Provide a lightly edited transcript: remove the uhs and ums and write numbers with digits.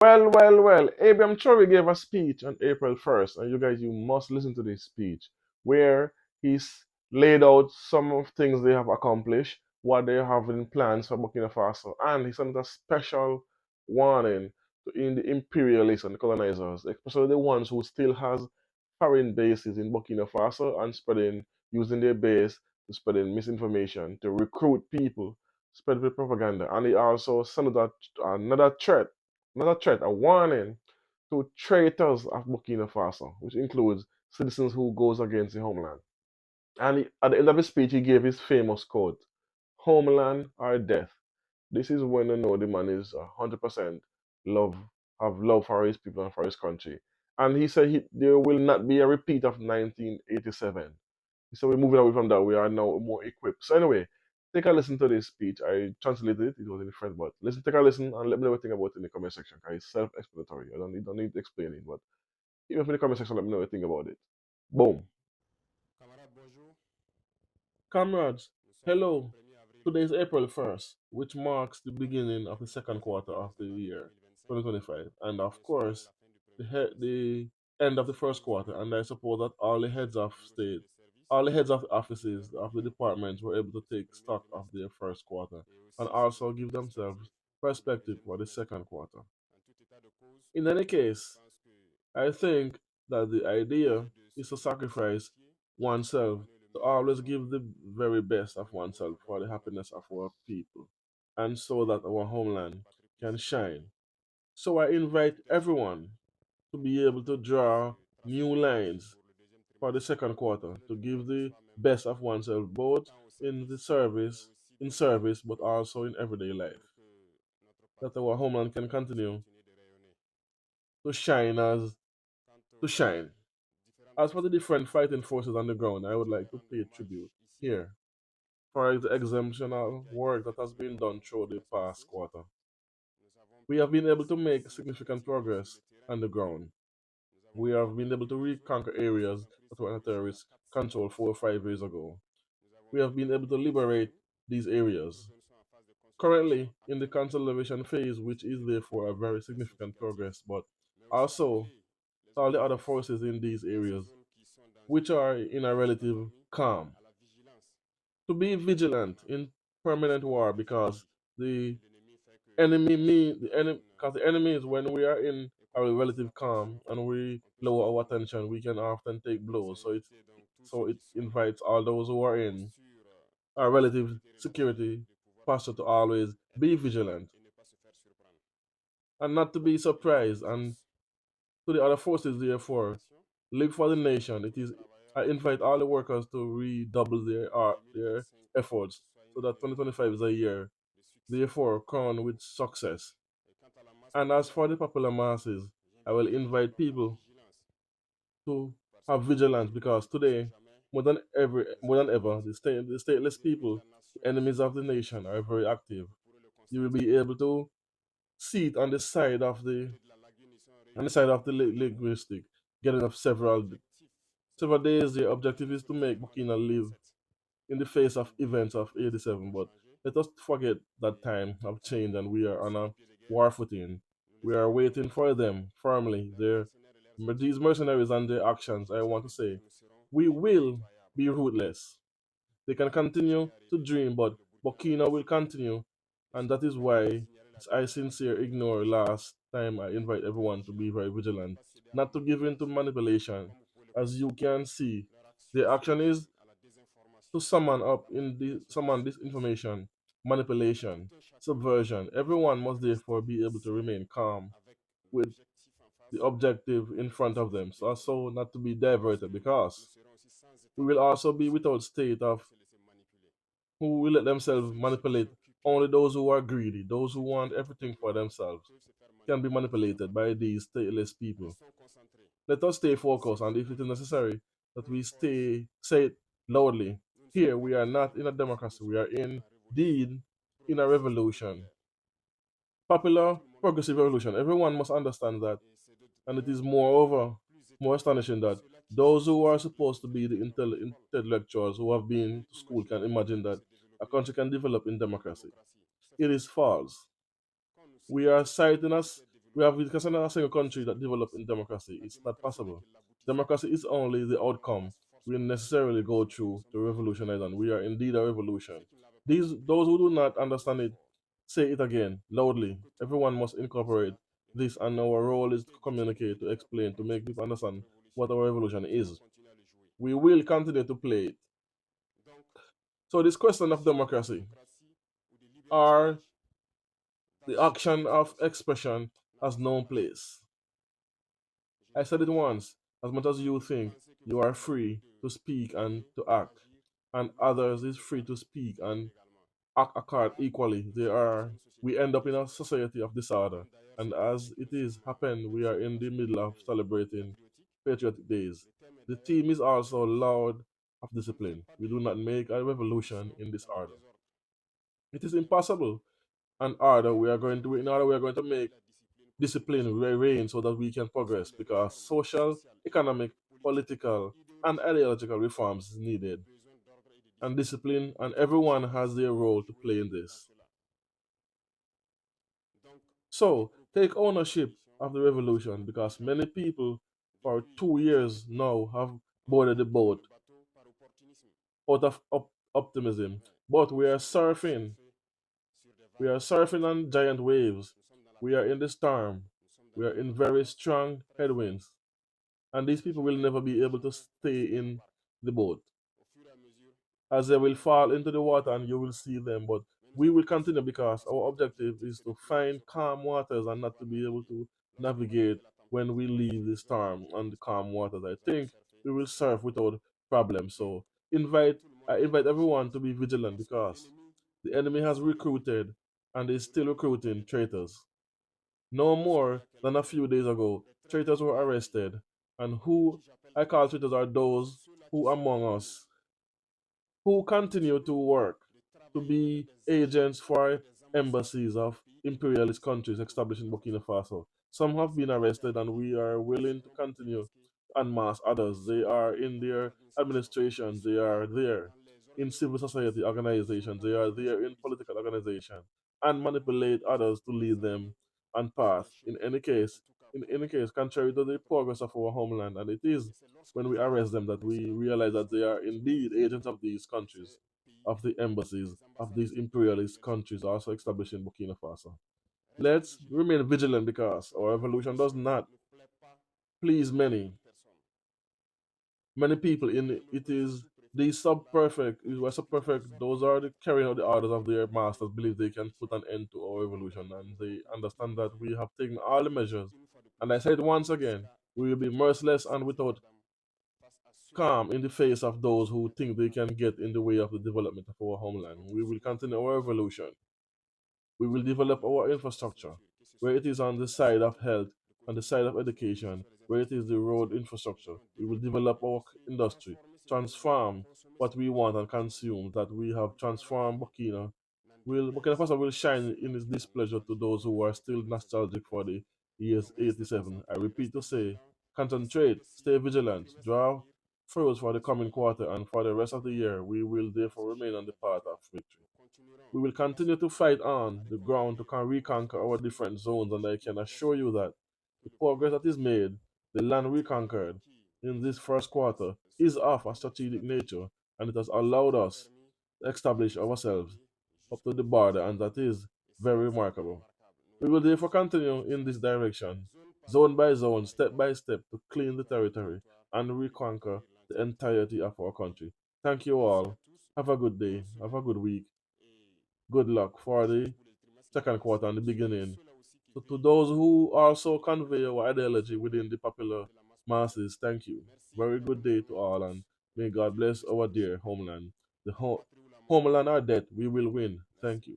Well. Abraham Traore gave a speech on April 1st, and you guys, you must listen to this speech where he's laid out some of things they have accomplished, what they have in plans for Burkina Faso, and he sent a special warning to in the imperialists and the colonizers, especially the ones who still has foreign bases in Burkina Faso and spreading, using their base to spreading misinformation, to recruit people, spread the propaganda. And he also sent out another threat, a warning to traitors of Burkina Faso, which includes citizens who goes against the homeland. And at the end of his speech, he gave his famous quote, "Homeland or death." This is when you know the man is 100% love, have love for his people and for his country. And he said there will not be a repeat of 1987. So we're moving away from that. We are now more equipped. So anyway, take a listen to this speech. I translated it. It was in French, but listen, take a listen, and let me know what you think about it in the comment section. 'Cause it's self-explanatory. I don't need to explain it, but even in the comment section, let me know what you think about it. Boom. Comrades, hello. Today is April 1st, which marks the beginning of the second quarter of the year 2025. And of course, the end of the first quarter. And I suppose that all the heads of state, all the heads of offices of the departments were able to take stock of their first quarter and also give themselves perspective for the second quarter. In any case, I think that the idea is to sacrifice oneself, to always give the very best of oneself for the happiness of our people, and so that our homeland can shine. So I invite everyone to be able to draw new lines for the second quarter, to give the best of oneself both in the service, but also in everyday life, that our homeland can continue to shine as to shine. As for the different fighting forces on the ground, I would like to pay tribute here for the exemptional work that has been done through the past quarter. We have been able to make significant progress on the ground. We have been able to reconquer areas that were under terrorist control 4 or 5 years ago. We have been able to liberate these areas. Currently, in the consolidation phase, which is therefore a very significant progress, but also all the other forces in these areas, which are in a relative calm. To be vigilant in permanent war because the the enemy is when we are in a relative calm and we lower our attention, we can often take blows. So it invites all those who are in a relative security posture to always be vigilant and not to be surprised. And to the other forces, therefore, live for the nation. It is I invite all the workers to redouble their efforts so that 2025 is a year, therefore, crowned with success. And as for the popular masses, I will invite people to have vigilance because today, more than ever, the stateless people, the enemies of the nation, are very active. You will be able to see it on the side of the linguistic, getting of several days. The objective is to make Burkina live in the face of events of 87. But let us forget that time have changed and we are on a war footing. We are waiting for them firmly. These mercenaries and their actions, I want to say, we will be ruthless. They can continue to dream, but Burkina will continue. And that is why I sincere ignore last time I invite everyone to be very vigilant, not to give in to manipulation. As you can see, the action is to summon disinformation, manipulation, subversion. Everyone must therefore be able to remain calm with the objective in front of them, so also not to be diverted, because we will also be without state of who will let themselves manipulate. Only those who are greedy, those who want everything for themselves, can be manipulated by these stateless people. Let us stay focused, and if it is necessary that we say it loudly. Here, we are not in a democracy, we are indeed in a revolution. Popular progressive revolution. Everyone must understand that. And it is moreover more astonishing that those who are supposed to be the intellectuals who have been to school can imagine that a country can develop in democracy. It is false. We are citing us. We have because another single country that developed in democracy. It's not possible. Democracy is only the outcome we necessarily go through to revolutionize, and we are indeed a revolution. Those who do not understand it, say it again loudly. Everyone must incorporate this, and our role is to communicate, to explain, to make people understand what our revolution is. We will continue to play it. So this question of democracy, are the action of expression has no place. I said it once, as much as you think you are free to speak and to act, and others is free to speak and act accord equally, we end up in a society of disorder. And as it is happened, we are in the middle of celebrating patriotic days. The theme is also loud of discipline. We do not make a revolution in disorder. It is impossible. And order we are going to in order we are going to make discipline reign so that we can progress because social, economic, political, and ideological reforms is needed. And discipline, and everyone has their role to play in this. So take ownership of the revolution because many people for 2 years now have boarded the boat out of optimism. But we are surfing on giant waves. We are in the storm. We are in very strong headwinds. And these people will never be able to stay in the boat, as they will fall into the water and you will see them. But we will continue because our objective is to find calm waters and not to be able to navigate when we leave the storm on the calm waters. I think we will surf without problem. So invite I invite everyone to be vigilant because the enemy has recruited and is still recruiting traitors. No more than a few days ago, traitors were arrested, and who I call traitors are those who among us who continue to work to be agents for embassies of imperialist countries established in Burkina Faso. Some have been arrested, and we are willing to continue to unmask others. They are in their administrations, they are there in civil society organizations, they are there in political organizations, and manipulate others to lead them on path. In any case, contrary to the progress of our homeland, and it is when we arrest them that we realize that they are indeed agents of these countries, of the embassies of these imperialist countries also established in Burkina Faso. Let's remain vigilant because our revolution does not please many people in it is the sub-perfect, were sub-perfect, those are the carrying out the orders of their masters, believe they can put an end to our revolution, and they understand that we have taken all the measures. And I say it once again, we will be merciless and without calm in the face of those who think they can get in the way of the development of our homeland. We will continue our revolution. We will develop our infrastructure, where it is on the side of health, on the side of education, where it is the road infrastructure. We will develop our industry, transform what we want and consume, that we have transformed Burkina. Burkina Faso will shine in its displeasure to those who are still nostalgic for the years 87. I repeat to say, concentrate, stay vigilant, draw furrows for the coming quarter, and for the rest of the year, we will therefore remain on the path of victory. We will continue to fight on the ground to reconquer our different zones, and I can assure you that the progress that is made, the land reconquered in this first quarter, is of a strategic nature, and it has allowed us to establish ourselves up to the border, and that is very remarkable. We will therefore continue in this direction, zone by zone, step by step, to clean the territory and reconquer the entirety of our country. Thank you all. Have a good day. Have a good week. Good luck for the second quarter and the beginning. So to those who also convey our ideology within the popular masses, thank you. Very good day to all, and may God bless our dear homeland. The homeland or death, we will win. Thank you.